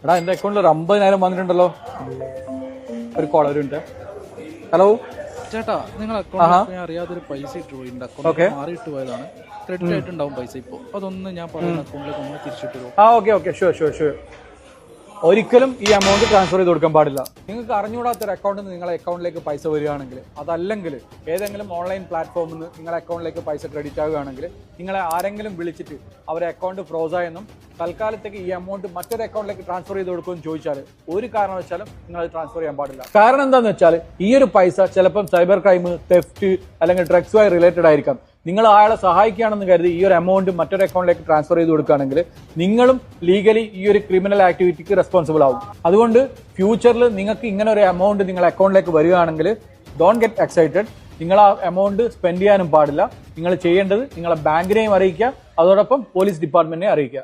എടാ എന്റെ അക്കൗണ്ടിൽ ഒരു 50,000 വന്നിട്ടുണ്ടല്ലോ. ഒരു കോൾ ഒരു മിനിറ്റ്. ഹലോ ചേട്ടാ, നിങ്ങൾ അക്കൗണ്ടിൽ അറിയാതൊരു പൈസ ഇട്ട് പോയിട്ടുണ്ട്. അക്കൗണ്ട് മാറിയിട്ട് പോയതാണ്. ക്രെഡിറ്റ് ആയിട്ടുണ്ടാവും പൈസ. ഇപ്പോൾ അതൊന്ന് ഞാൻ പറയുന്ന അക്കൗണ്ടിലേക്ക് ഒന്ന് തിരിച്ചിട്ട് പോകും. Okay sure. ഒരിക്കലും ഈ എമൗണ്ട് ട്രാൻസ്ഫർ ചെയ്ത് കൊടുക്കാൻ പാടില്ല. നിങ്ങൾക്ക് അറിഞ്ഞുകൂടാത്തൊരു അക്കൗണ്ടിൽ നിന്ന് നിങ്ങളുടെ അക്കൗണ്ടിലേക്ക് പൈസ വരികയാണെങ്കിൽ, അതല്ലെങ്കിൽ ഏതെങ്കിലും ഓൺലൈൻ പ്ലാറ്റ്ഫോമിൽ നിന്ന് നിങ്ങളുടെ അക്കൗണ്ടിലേക്ക് പൈസ ക്രെഡിറ്റ് ആവുകയാണെങ്കിൽ, നിങ്ങളെ ആരെങ്കിലും വിളിച്ചിട്ട് അവരെ അക്കൗണ്ട് ഫ്രോസായെന്നും തൽക്കാലത്തേക്ക് ഈ എമൗണ്ട് മറ്റൊരു അക്കൗണ്ടിലേക്ക് ട്രാൻസ്ഫർ ചെയ്ത് കൊടുക്കുമെന്ന് ചോദിച്ചാൽ ഒരു കാരണവശാലും നിങ്ങൾ അത് ട്രാൻസ്ഫർ ചെയ്യാൻ പാടില്ല. കാരണം എന്താണെന്ന് വെച്ചാൽ ഈ ഒരു പൈസ ചിലപ്പം സൈബർ ക്രൈം, തെഫ്റ്റ് അല്ലെങ്കിൽ ഡ്രഗ്സുമായി റിലേറ്റഡ് ആയിരിക്കാം. നിങ്ങൾ അയാളെ സഹായിക്കുകയാണെന്ന് കരുതി ഈ ഒരു എമൗണ്ട് മറ്റൊരു അക്കൗണ്ടിലേക്ക് ട്രാൻസ്ഫർ ചെയ്ത് കൊടുക്കുകയാണെങ്കിൽ നിങ്ങളും ലീഗലി ഈ ഒരു ക്രിമിനൽ ആക്ടിവിറ്റിക്ക് റെസ്പോൺസിബിൾ ആവും. അതുകൊണ്ട് ഫ്യൂച്ചറിൽ നിങ്ങൾക്ക് ഇങ്ങനെ ഒരു എമൗണ്ട് നിങ്ങളുടെ അക്കൗണ്ടിലേക്ക് വരികയാണെങ്കിൽ ഡോണ്ട് ഗെറ്റ് എക്സൈറ്റഡ്. നിങ്ങൾ ആ എമൗണ്ട് സ്പെൻഡ് ചെയ്യാനും പാടില്ല. നിങ്ങൾ ചെയ്യേണ്ടത് നിങ്ങളെ ബാങ്കിനെയും അറിയിക്കുക, അതോടൊപ്പം പോലീസ് ഡിപ്പാർട്ട്മെന്റിനെ അറിയിക്കുക.